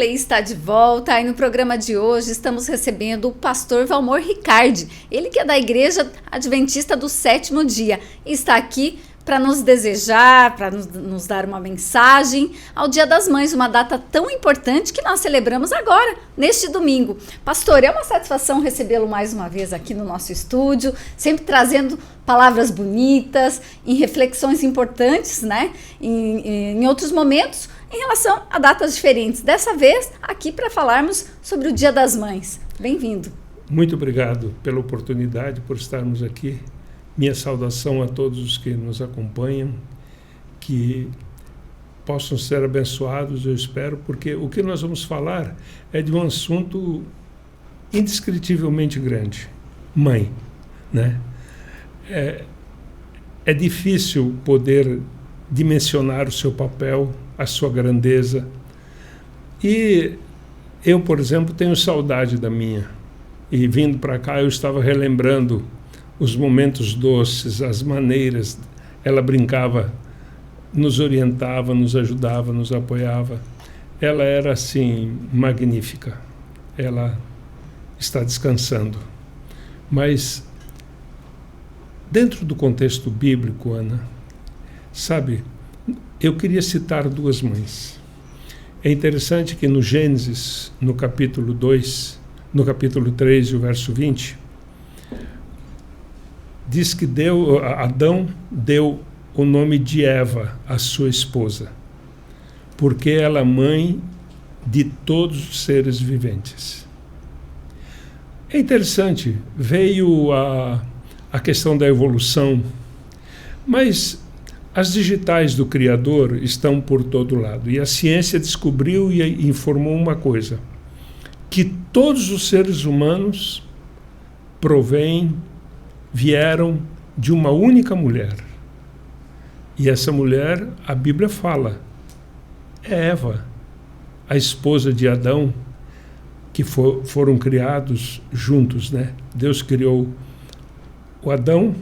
Play está de volta e no programa de hoje estamos recebendo o pastor Valmor Ricardi, ele que é da Igreja Adventista do Sétimo Dia e está aqui para nos desejar, para nos dar uma mensagem ao Dia das Mães, uma data tão importante que nós celebramos agora, neste domingo. Pastor, é uma satisfação recebê-lo mais uma vez aqui no nosso estúdio, sempre trazendo palavras bonitas, em reflexões importantes, né? Em outros momentos, em relação a datas diferentes. Dessa vez, aqui para falarmos sobre o Dia das Mães. Bem-vindo. Muito obrigado pela oportunidade, por estarmos aqui. Minha saudação a todos os que nos acompanham, que possam ser abençoados, eu espero, porque o que nós vamos falar é de um assunto indescritivelmente grande. Mãe, né? É difícil poder dimensionar o seu papel, a sua grandeza. E eu, por exemplo, tenho saudade da minha. E vindo para cá, eu estava relembrando os momentos doces, as maneiras. Ela brincava, nos orientava, nos ajudava, nos apoiava. Ela era, assim, magnífica. Ela está descansando. Mas, dentro do contexto bíblico, Ana, sabe, eu queria citar duas mães. É interessante que no Gênesis, no capítulo 2, no capítulo 3 e o verso 20, diz que Adão deu o nome de Eva à sua esposa, porque ela é mãe de todos os seres viventes. É interessante, veio a questão da evolução, mas as digitais do Criador estão por todo lado, e a ciência descobriu e informou uma coisa, que todos os seres humanos vieram de uma única mulher. E essa mulher, a Bíblia fala, é Eva, a esposa de Adão, que foram criados juntos, né? Deus criou o Adão,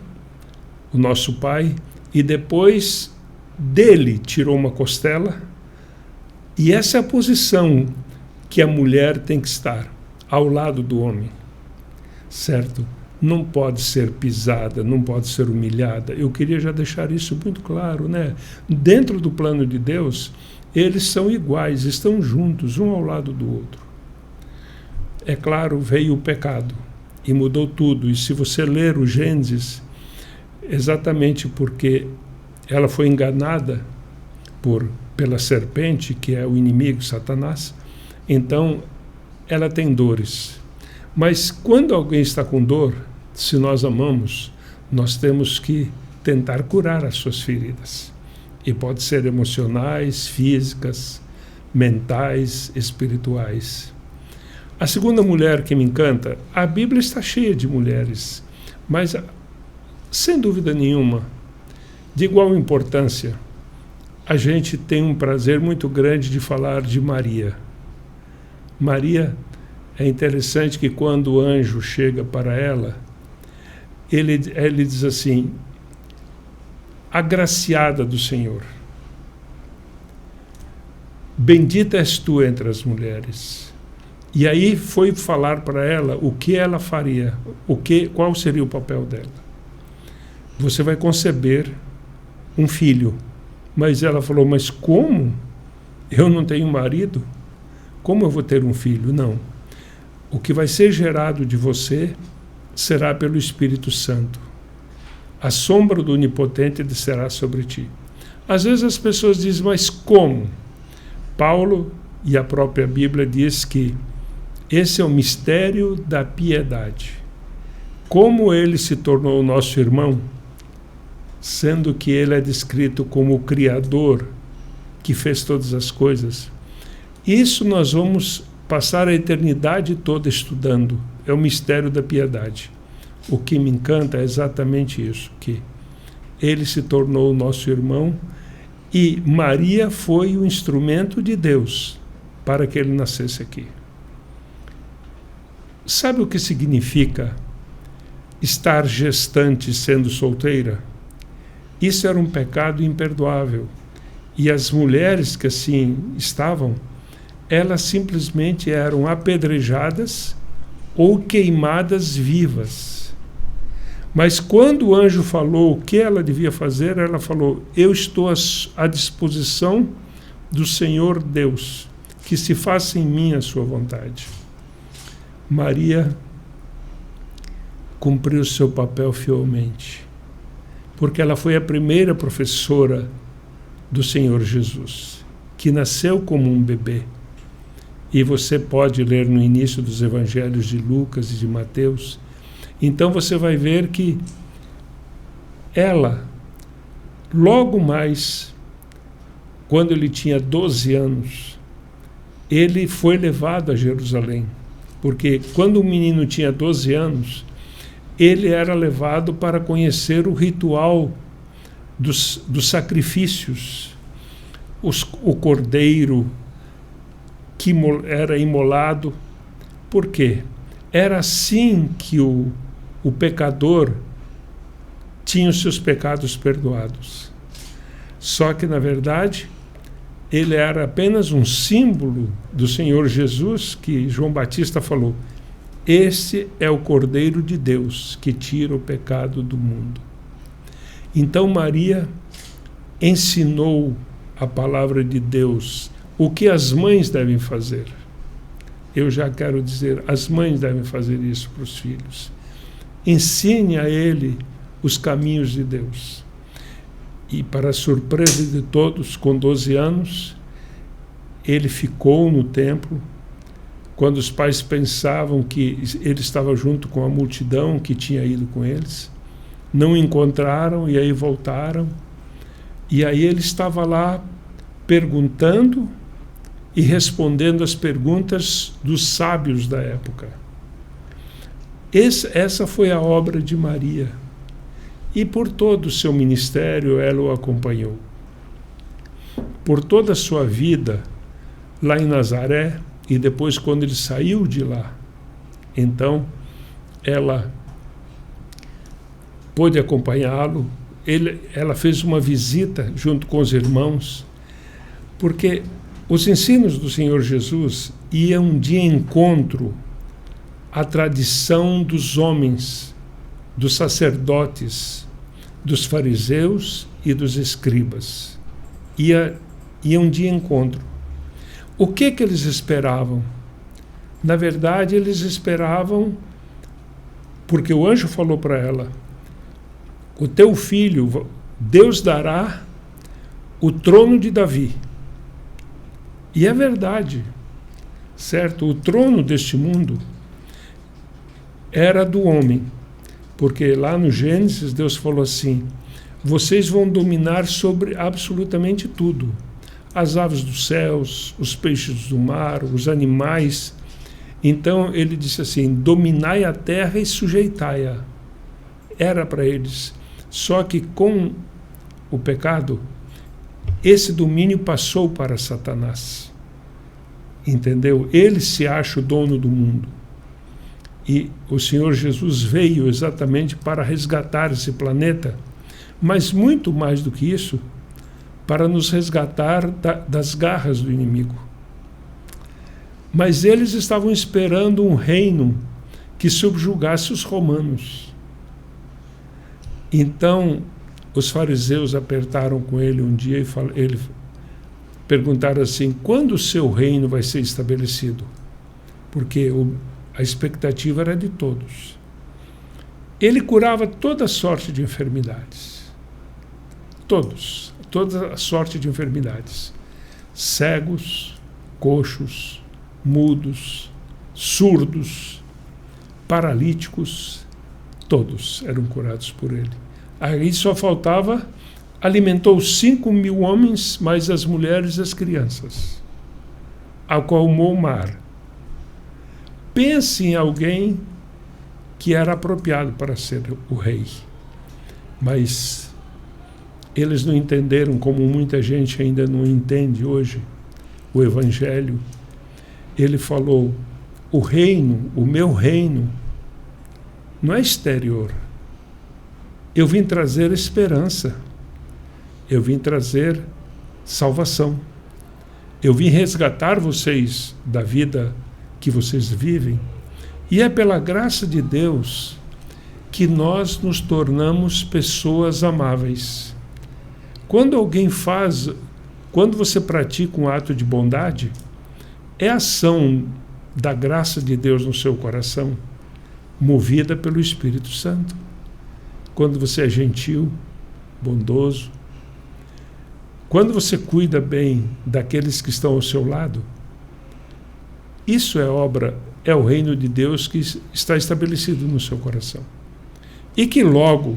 o nosso pai, e depois dele tirou uma costela, e essa é a posição que a mulher tem que estar, ao lado do homem, certo? Não pode ser pisada, não pode ser humilhada. Eu queria já deixar isso muito claro, né? Dentro do plano de Deus, eles são iguais, estão juntos, um ao lado do outro. É claro, veio o pecado e mudou tudo. E se você ler o Gênesis, exatamente porque ela foi enganada pela serpente, que é o inimigo, Satanás, então ela tem dores. Mas quando alguém está com dor, se nós amamos, nós temos que tentar curar as suas feridas. E pode ser emocionais, físicas, mentais, espirituais. A segunda mulher que me encanta, a Bíblia está cheia de mulheres, mas, sem dúvida nenhuma, de igual importância, a gente tem um prazer muito grande de falar de Maria. Maria, é interessante que quando o anjo chega para ela, ele diz assim, agraciada do Senhor, bendita és tu entre as mulheres. E aí foi falar para ela o que ela faria, qual seria o papel dela. Você vai conceber um filho. Mas ela falou, mas como? Eu não tenho marido? Como eu vou ter um filho? Não. O que vai ser gerado de você será pelo Espírito Santo. A sombra do Onipotente descerá sobre ti. Às vezes as pessoas dizem, mas como? Paulo e a própria Bíblia diz que esse é o mistério da piedade. Como ele se tornou nosso irmão, sendo que ele é descrito como o Criador, que fez todas as coisas. Isso nós vamos passar a eternidade toda estudando. É o mistério da piedade. O que me encanta é exatamente isso, que ele se tornou nosso irmão e Maria foi o instrumento de Deus para que ele nascesse aqui. Sabe o que significa estar gestante sendo solteira? Isso era um pecado imperdoável. E as mulheres que assim estavam, elas simplesmente eram apedrejadas ou queimadas vivas. Mas quando o anjo falou o que ela devia fazer, ela falou: eu estou à disposição do Senhor Deus, que se faça em mim a sua vontade. Maria cumpriu seu papel fielmente, porque ela foi a primeira professora do Senhor Jesus, que nasceu como um bebê. E você pode ler no início dos evangelhos de Lucas e de Mateus. Então você vai ver que ela, logo mais, quando ele tinha 12 anos, ele foi levado a Jerusalém. Porque quando o menino tinha 12 anos, ele era levado para conhecer o ritual dos sacrifícios, o cordeiro que era imolado. Por quê? Era assim que o pecador tinha os seus pecados perdoados. Só que, na verdade, ele era apenas um símbolo do Senhor Jesus, que João Batista falou: esse é o Cordeiro de Deus que tira o pecado do mundo. Então Maria ensinou a palavra de Deus, o que as mães devem fazer. Eu já quero dizer, as mães devem fazer isso para os filhos. Ensine a ele os caminhos de Deus. E, para a surpresa de todos, com 12 anos, ele ficou no templo. Quando os pais pensavam que ele estava junto com a multidão que tinha ido com eles, não o encontraram, e aí voltaram. E aí ele estava lá perguntando e respondendo as perguntas dos sábios da época. Essa foi a obra de Maria. E por todo o seu ministério ela o acompanhou. Por toda a sua vida lá em Nazaré, e depois quando ele saiu de lá, então ela pôde acompanhá-lo. Ela fez uma visita junto com os irmãos, porque os ensinos do Senhor Jesus iam de encontro à tradição dos homens, dos sacerdotes, dos fariseus e dos escribas. Iam de encontro. O que eles esperavam? Na verdade, eles esperavam, porque o anjo falou para ela: o teu filho, Deus dará o trono de Davi. E é verdade, certo? O trono deste mundo era do homem, porque lá no Gênesis Deus falou assim: vocês vão dominar sobre absolutamente tudo. As aves dos céus, os peixes do mar, os animais. Então ele disse assim: dominai a terra e sujeitai-a. Era para eles. Só que com o pecado, esse domínio passou para Satanás. Entendeu? Ele se acha o dono do mundo. E o Senhor Jesus veio exatamente para resgatar esse planeta, mas muito mais do que isso, para nos resgatar das garras do inimigo. Mas eles estavam esperando um reino que subjugasse os romanos. Então, os fariseus apertaram com ele um dia e perguntaram assim: quando o seu reino vai ser estabelecido? Porque a expectativa era de todos. Ele curava toda sorte de enfermidades. Toda sorte de enfermidades. Cegos, coxos, mudos, surdos, paralíticos, todos eram curados por ele. Aí só faltava, alimentou 5.000 homens, mais as mulheres e as crianças, acalmou o mar. Pense em alguém que era apropriado para ser o rei. Mas eles não entenderam, como muita gente ainda não entende hoje, o Evangelho. Ele falou: o reino, o meu reino, não é exterior. Eu vim trazer esperança. Eu vim trazer salvação. Eu vim resgatar vocês da vida que vocês vivem, e é pela graça de Deus que nós nos tornamos pessoas amáveis. Quando você pratica um ato de bondade, é ação da graça de Deus no seu coração, movida pelo Espírito Santo. Quando você é gentil, bondoso, quando você cuida bem daqueles que estão ao seu lado, isso é o reino de Deus que está estabelecido no seu coração. E que logo,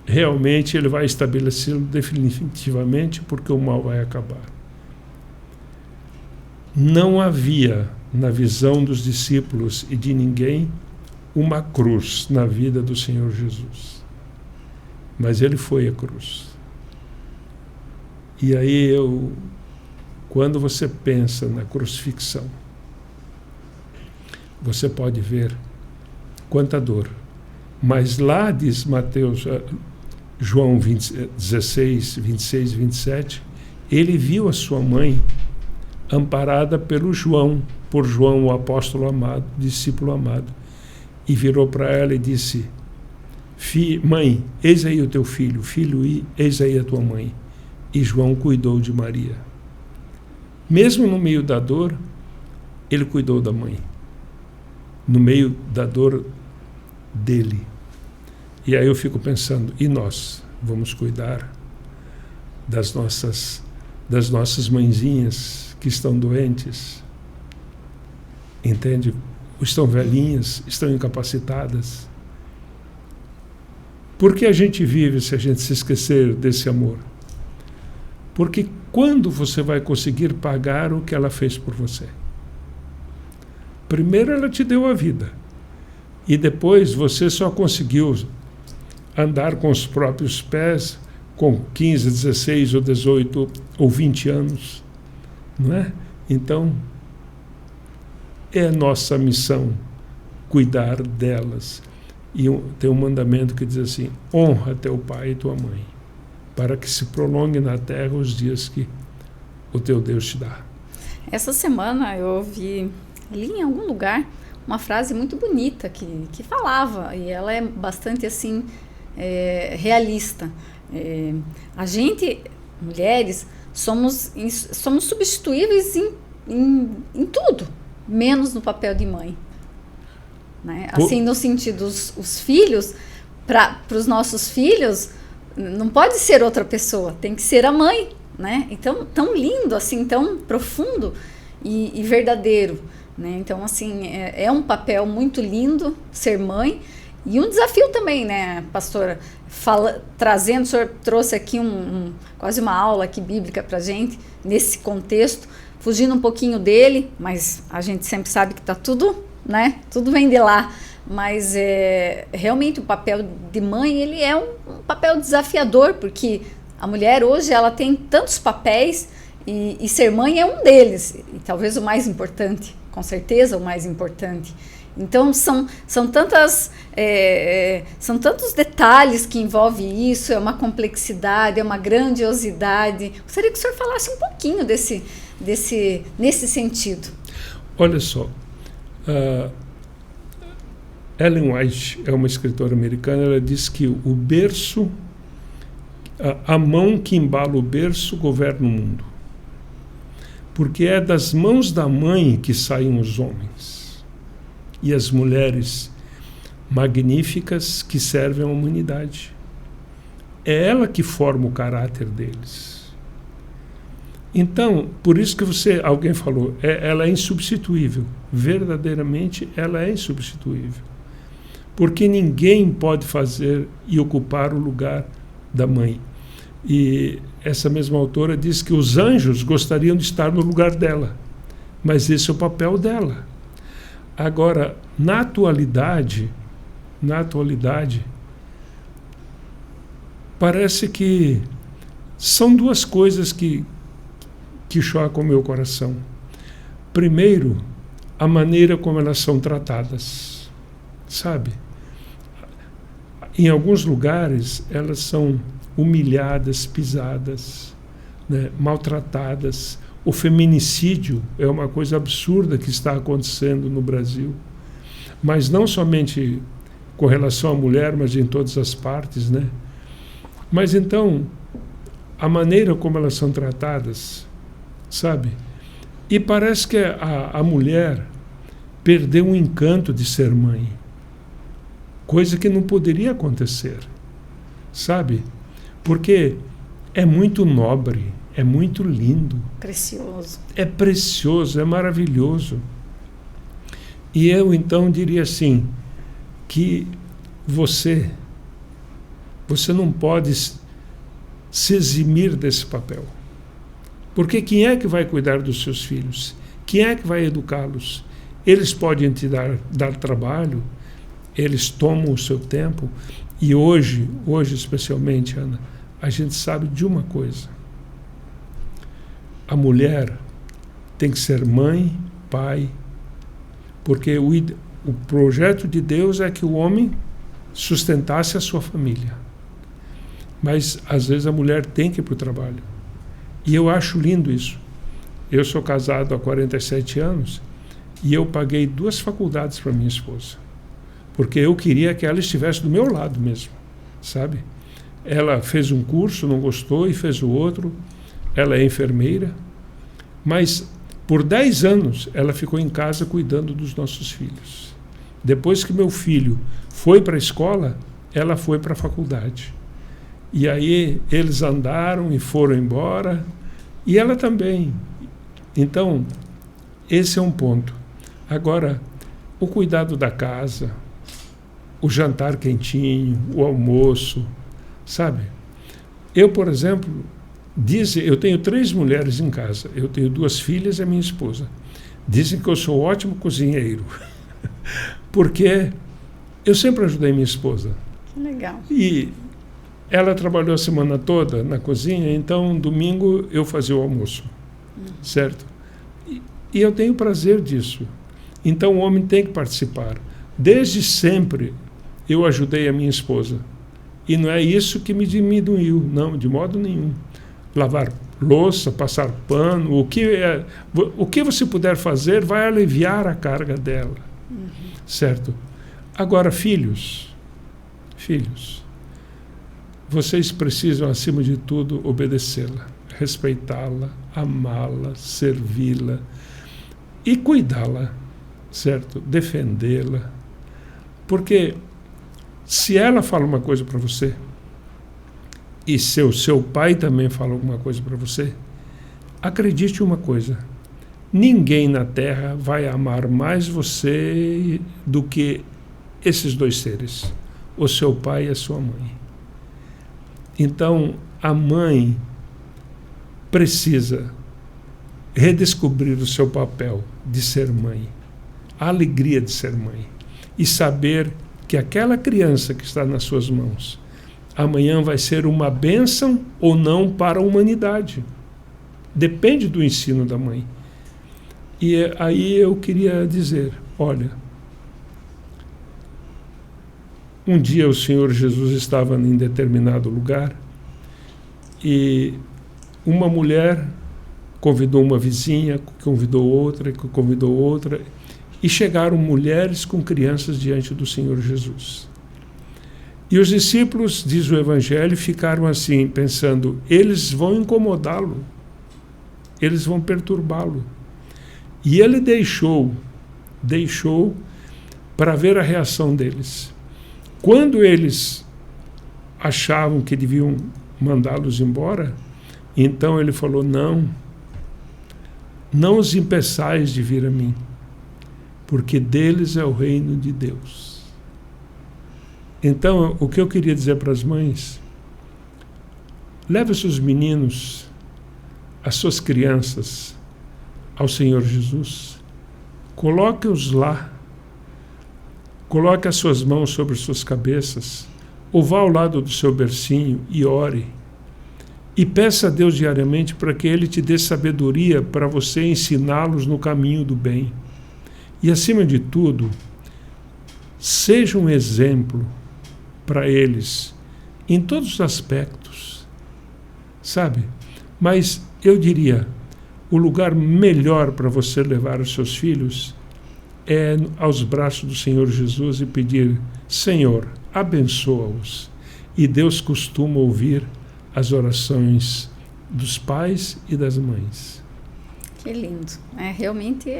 realmente, ele vai estabelecê-lo definitivamente, porque o mal vai acabar. Não havia, na visão dos discípulos e de ninguém, uma cruz na vida do Senhor Jesus. Mas ele foi a cruz. E aí quando você pensa na crucifixão, você pode ver quanta dor. Mas lá diz João 16, 26 e 27, ele viu a sua mãe amparada por João, o apóstolo amado, discípulo amado, e virou para ela e disse: mãe, eis aí o teu filho, eis aí a tua mãe. E João cuidou de Maria. Mesmo no meio da dor, ele cuidou da mãe. No meio da dor dele. E aí eu fico pensando, e nós vamos cuidar das nossas mãezinhas que estão doentes? Entende? Estão velhinhas, estão incapacitadas. Por que a gente vive se a gente se esquecer desse amor? Porque quando você vai conseguir pagar o que ela fez por você? Primeiro ela te deu a vida. E depois você só conseguiu andar com os próprios pés com 15, 16 ou 18 ou 20 anos. Não é? Então, é nossa missão cuidar delas. E tem um mandamento que diz assim: honra teu pai e tua mãe, para que se prolongue na terra os dias que o teu Deus te dá. Essa semana eu li em algum lugar uma frase muito bonita que falava, e ela é bastante assim realista. A gente, mulheres, somos substituíveis em tudo, menos no papel de mãe. Né? Assim, no sentido, os filhos, para os nossos filhos, não pode ser outra pessoa, tem que ser a mãe, né? Então, tão lindo, assim, tão profundo e verdadeiro, né? Então, assim, é um papel muito lindo ser mãe e um desafio também, né, pastora? O senhor trouxe aqui quase uma aula aqui bíblica para a gente, nesse contexto, fugindo um pouquinho dele, mas a gente sempre sabe que está tudo, né? Tudo vem de lá. Mas realmente o papel de mãe, ele é um papel desafiador, porque a mulher hoje ela tem tantos papéis e ser mãe é um deles, e talvez o mais importante, com certeza o mais importante. Então são tantos detalhes que envolvem isso, é uma complexidade, é uma grandiosidade. Gostaria que o senhor falasse um pouquinho nesse sentido. Olha só, Ellen White é uma escritora americana, ela diz que o berço, a mão que embala o berço governa o mundo. Porque é das mãos da mãe que saem os homens e as mulheres magníficas que servem à humanidade. É ela que forma o caráter deles. Então, por isso que alguém falou, ela é insubstituível. Verdadeiramente, ela é insubstituível. Porque ninguém pode fazer e ocupar o lugar da mãe. E essa mesma autora diz que os anjos gostariam de estar no lugar dela, mas esse é o papel dela. Agora, na atualidade, parece que são duas coisas que chocam o meu coração. Primeiro, a maneira como elas são tratadas, sabe? Em alguns lugares, elas são humilhadas, pisadas, né, maltratadas, O feminicídio é uma coisa absurda que está acontecendo no Brasil. Mas não somente com relação à mulher, mas em todas as partes, né? Mas então, a maneira como elas são tratadas, sabe? E parece que a mulher perdeu o encanto de ser mãe. Coisa que não poderia acontecer, sabe? Porque é muito nobre, é muito lindo. Precioso. É precioso, é maravilhoso. E eu então diria assim, que você não pode se eximir desse papel. Porque quem é que vai cuidar dos seus filhos? Quem é que vai educá-los? Eles podem te dar trabalho, eles tomam o seu tempo. E hoje especialmente, Ana, a gente sabe de uma coisa. A mulher tem que ser mãe, pai, porque o projeto de Deus é que o homem sustentasse a sua família. Mas, às vezes, a mulher tem que ir para o trabalho. E eu acho lindo isso. Eu sou casado há 47 anos e eu paguei 2 faculdades para minha esposa. Porque eu queria que ela estivesse do meu lado mesmo, sabe? Ela fez um curso, não gostou, e fez o outro. Ela é enfermeira. Mas, por 10 anos, ela ficou em casa cuidando dos nossos filhos. Depois que meu filho foi para a escola, ela foi para a faculdade. E aí eles andaram e foram embora, e ela também. Então, esse é um ponto. Agora, o cuidado da casa, o jantar quentinho, o almoço, sabe? Eu, por exemplo, eu tenho 3 mulheres em casa, eu tenho 2 filhas e a minha esposa. Dizem que eu sou ótimo cozinheiro, porque eu sempre ajudei minha esposa. Que legal. E ela trabalhou a semana toda na cozinha, então domingo eu fazia o almoço, certo? E eu tenho prazer disso. Então o homem tem que participar. Desde sempre eu ajudei a minha esposa. E não é isso que me diminuiu, não, de modo nenhum. Lavar louça, passar pano, o que você puder fazer vai aliviar a carga dela, certo? Agora, filhos, vocês precisam, acima de tudo, obedecê-la, respeitá-la, amá-la, servi-la e cuidá-la, certo? Defendê-la. Porque se ela fala uma coisa para você e seu pai também fala alguma coisa para você, acredite uma coisa, ninguém na Terra vai amar mais você do que esses 2 seres, o seu pai e a sua mãe. Então, a mãe precisa redescobrir o seu papel de ser mãe, a alegria de ser mãe, e saber que aquela criança que está nas suas mãos, amanhã vai ser uma bênção ou não para a humanidade. Depende do ensino da mãe. E aí eu queria dizer, olha, um dia o Senhor Jesus estava em determinado lugar e uma mulher convidou uma vizinha, convidou outra, e chegaram mulheres com crianças diante do Senhor Jesus. E os discípulos, diz o Evangelho, ficaram assim, pensando, eles vão incomodá-lo, eles vão perturbá-lo. E ele deixou para ver a reação deles. Quando eles achavam que deviam mandá-los embora, então ele falou, não os impeçais de vir a mim, porque deles é o reino de Deus. Então, o que eu queria dizer para as mães, leve os seus meninos, as suas crianças, ao Senhor Jesus, coloque-os lá, coloque as suas mãos sobre suas cabeças, ou vá ao lado do seu bercinho e ore, e peça a Deus diariamente para que Ele te dê sabedoria para você ensiná-los no caminho do bem. E, acima de tudo, seja um exemplo para eles em todos os aspectos, sabe? Mas eu diria, o lugar melhor para você levar os seus filhos é aos braços do Senhor Jesus e pedir: Senhor, abençoa-os. E Deus costuma ouvir as orações dos pais e das mães. Que lindo. Realmente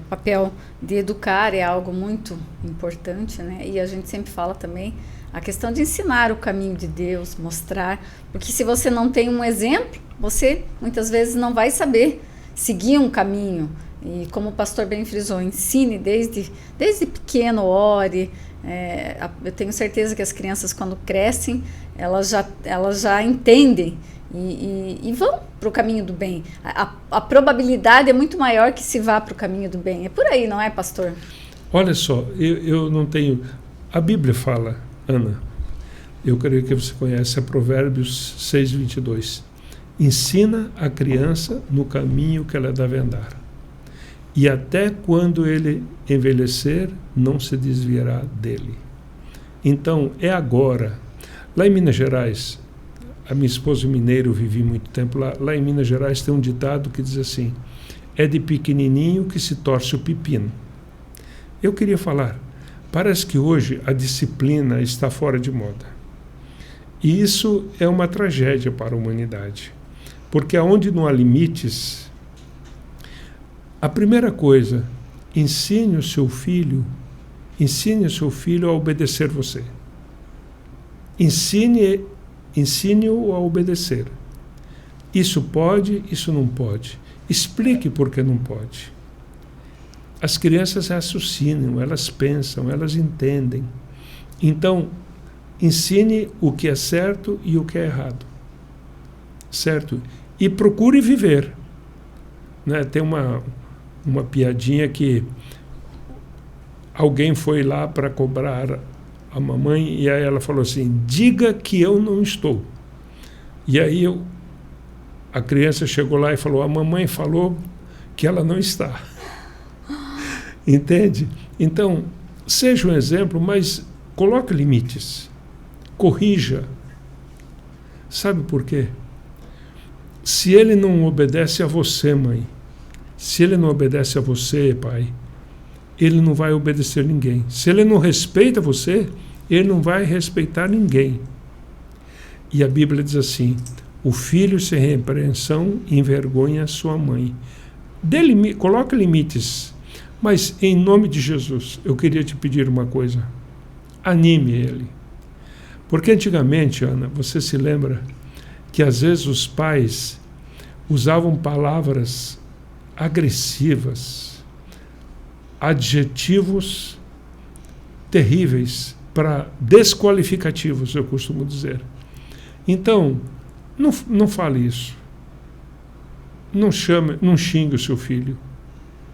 papel de educar é algo muito importante, né? E a gente sempre fala também a questão de ensinar o caminho de Deus, mostrar, porque se você não tem um exemplo, você muitas vezes não vai saber seguir um caminho. E como o pastor bem frisou, ensine desde pequeno, ore. Eu tenho certeza que as crianças, quando crescem, elas já entendem e vão para o caminho do bem. A probabilidade é muito maior que se vá para o caminho do bem. É por aí, não é, pastor? Olha só, eu não tenho... A Bíblia fala, Ana, eu creio que você conhece, é Provérbios 6:22. Ensina a criança no caminho que ela deve andar, e até quando ele envelhecer, não se desviará dele. Então, é agora. Lá em Minas Gerais, a minha esposa mineira, eu vivi muito tempo lá. Lá em Minas Gerais tem um ditado que diz assim: é de pequenininho que se torce o pepino. Eu queria falar, parece que hoje a disciplina está fora de moda. E isso é uma tragédia para a humanidade. Porque aonde não há limites, a primeira coisa, ensine o seu filho a obedecer você. Ensine-o a obedecer. Isso pode, isso não pode. Explique por que não pode. As crianças raciocinam, elas pensam, elas entendem. Então, ensine o que é certo e o que é errado. Certo? E procure viver. Né? Tem uma piadinha que alguém foi lá para cobrar a mamãe e aí ela falou assim: diga que eu não estou. E aí a criança chegou lá e falou: a mamãe falou que ela não está. Entende? Então, seja um exemplo, mas coloque limites. Corrija. Sabe por quê? Se ele não obedece a você, mãe, se ele não obedece a você, pai, ele não vai obedecer ninguém. Se ele não respeita você, ele não vai respeitar ninguém. E a Bíblia diz assim: o filho sem repreensão envergonha sua mãe. Coloque limites. Mas, em nome de Jesus, eu queria te pedir uma coisa. Anime ele. Porque antigamente, Ana, você se lembra que às vezes os pais usavam palavras agressivas, adjetivos terríveis, para desqualificativos, eu costumo dizer. Então, não fale isso. Não xingue o seu filho.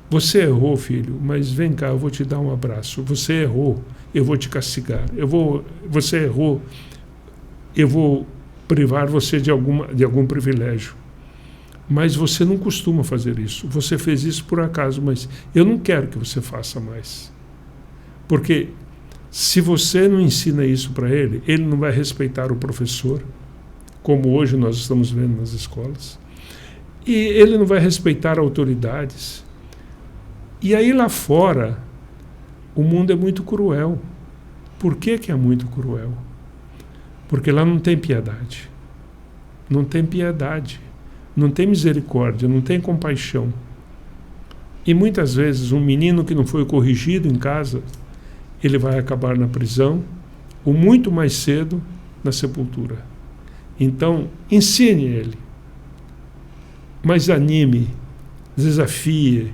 Você errou, filho, mas vem cá, eu vou te dar um abraço. Você errou, eu vou te castigar. Você errou, eu vou privar você de algum privilégio. Mas você não costuma fazer isso. Você fez isso por acaso, mas eu não quero que você faça mais. Porque se você não ensina isso para ele, ele não vai respeitar o professor, como hoje nós estamos vendo nas escolas. E ele não vai respeitar autoridades. E aí lá fora, o mundo é muito cruel. Por que é muito cruel? Porque lá não tem piedade. Não tem piedade. Não tem misericórdia, não tem compaixão. E muitas vezes um menino que não foi corrigido em casa, ele vai acabar na prisão, ou muito mais cedo, na sepultura. Então, ensine ele. Mas anime, desafie,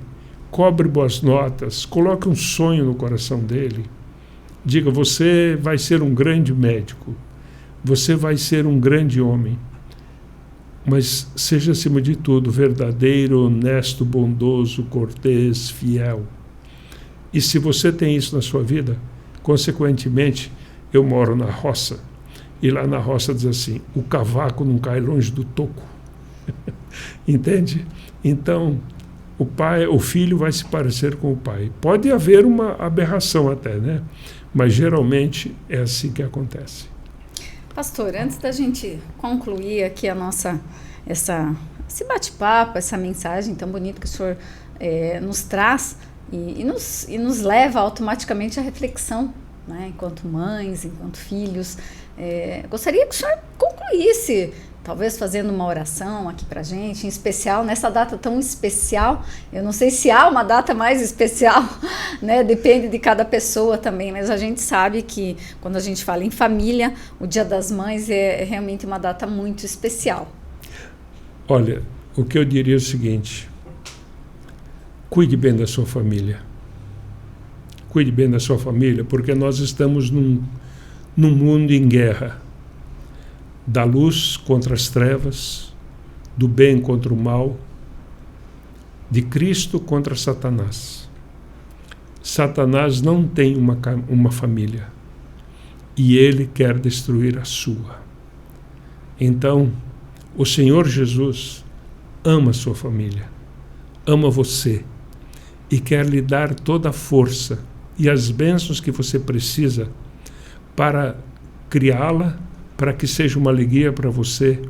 cobre boas notas, coloque um sonho no coração dele. Diga: você vai ser um grande médico, você vai ser um grande homem. Mas seja, acima de tudo, verdadeiro, honesto, bondoso, cortês, fiel. E se você tem isso na sua vida, consequentemente, eu moro na roça, e lá na roça diz assim: o cavaco não cai longe do toco. Entende? Então, o filho vai se parecer com o pai. Pode haver uma aberração até, né? Mas geralmente é assim que acontece. Pastor, antes da gente concluir aqui essa esse bate-papo, essa mensagem tão bonita que o senhor nos traz e nos leva automaticamente à reflexão, né? Enquanto mães, enquanto filhos. Gostaria que o senhor concluísse, talvez fazendo uma oração aqui pra gente, em especial nessa data tão especial. Eu não sei se há uma data mais especial, né? Depende de cada pessoa também, mas a gente sabe que quando a gente fala em família, o Dia das Mães é realmente uma data muito especial. Olha, o que eu diria é o seguinte: cuide bem da sua família. Cuide bem da sua família, porque nós estamos num mundo em guerra. Da luz contra as trevas, do bem contra o mal, de Cristo contra Satanás. Satanás não tem uma família e ele quer destruir a sua. Então, o Senhor Jesus ama a sua família, ama você e quer lhe dar toda a força e as bênçãos que você precisa para criá-la, para que seja uma alegria para você,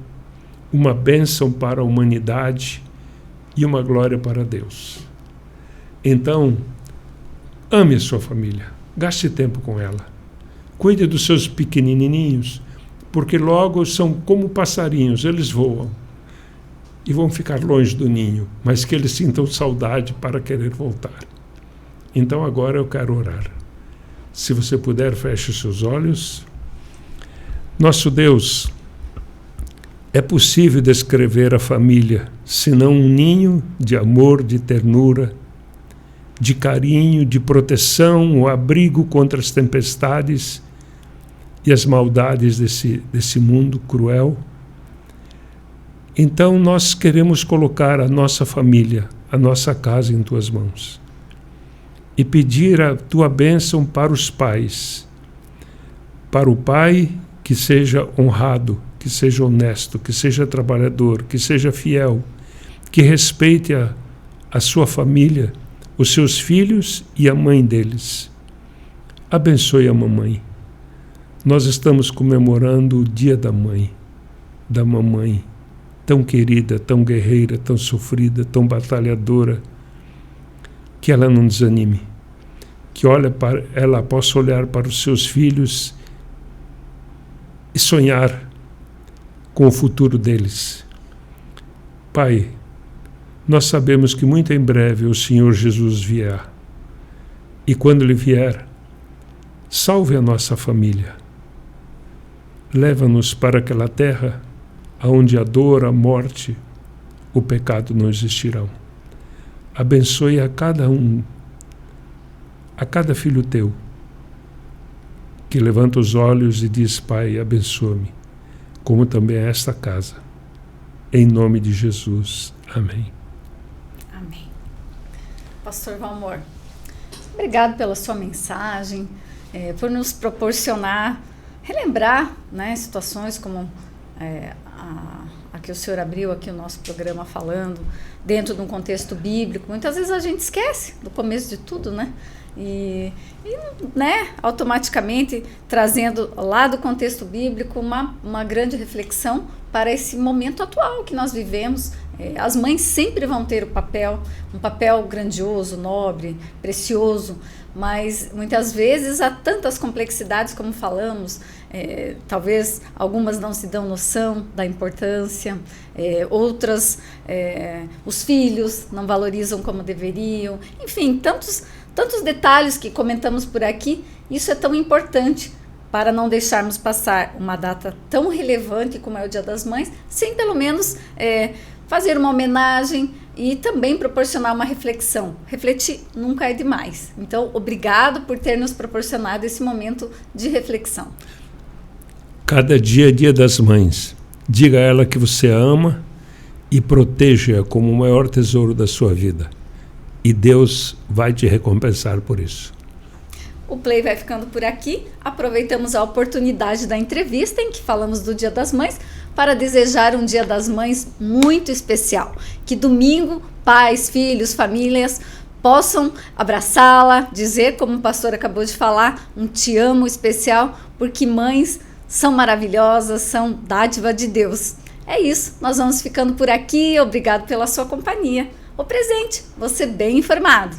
uma bênção para a humanidade e uma glória para Deus. Então, ame a sua família, gaste tempo com ela, cuide dos seus pequenininhos, porque logo são como passarinhos, eles voam e vão ficar longe do ninho, mas que eles sintam saudade para querer voltar. Então agora eu quero orar. Se você puder, feche os seus olhos. Nosso Deus, é possível descrever a família, senão um ninho de amor, de ternura, de carinho, de proteção, o abrigo contra as tempestades e as maldades desse mundo cruel. Então nós queremos colocar a nossa família, a nossa casa em tuas mãos e pedir a tua bênção para os pais, para o pai que seja honrado, que seja honesto, que seja trabalhador, que seja fiel, que respeite a sua família, os seus filhos e a mãe deles. Abençoe a mamãe. Nós estamos comemorando o Dia da Mãe, da mamãe, tão querida, tão guerreira, tão sofrida, tão batalhadora, que ela não desanime, que ela possa olhar para os seus filhos e sonhar com o futuro deles. Pai, nós sabemos que muito em breve o Senhor Jesus virá. E quando Ele vier, salve a nossa família. Leva-nos para aquela terra onde a dor, a morte, o pecado não existirão. Abençoe a cada um, a cada filho teu, que levanta os olhos e diz: Pai, abençoa-me, como também esta casa. Em nome de Jesus. Amém. Amém. Pastor Valmor, obrigado pela sua mensagem, por nos proporcionar, relembrar, né, situações como a que o senhor abriu aqui o nosso programa falando, dentro de um contexto bíblico. Muitas vezes a gente esquece do começo de tudo, né? E né, automaticamente trazendo lá do contexto bíblico uma grande reflexão para esse momento atual que nós vivemos. As mães sempre vão ter um papel grandioso, nobre, precioso, mas muitas vezes há tantas complexidades, como falamos, talvez algumas não se dão noção da importância, outras os filhos não valorizam como deveriam, enfim, tantos detalhes que comentamos por aqui. Isso é tão importante para não deixarmos passar uma data tão relevante como é o Dia das Mães, sem pelo menos fazer uma homenagem e também proporcionar uma reflexão. Refletir nunca é demais. Então, obrigado por ter nos proporcionado esse momento de reflexão. Cada dia é Dia das Mães. Diga a ela que você a ama e proteja-a como o maior tesouro da sua vida. E Deus vai te recompensar por isso. O Play vai ficando por aqui. Aproveitamos a oportunidade da entrevista em que falamos do Dia das Mães para desejar um Dia das Mães muito especial. Que domingo, pais, filhos, famílias possam abraçá-la, dizer, como o pastor acabou de falar, um te amo especial, porque mães são maravilhosas, são dádiva de Deus. É isso, nós vamos ficando por aqui. Obrigado pela sua companhia. O Presente, você bem informado.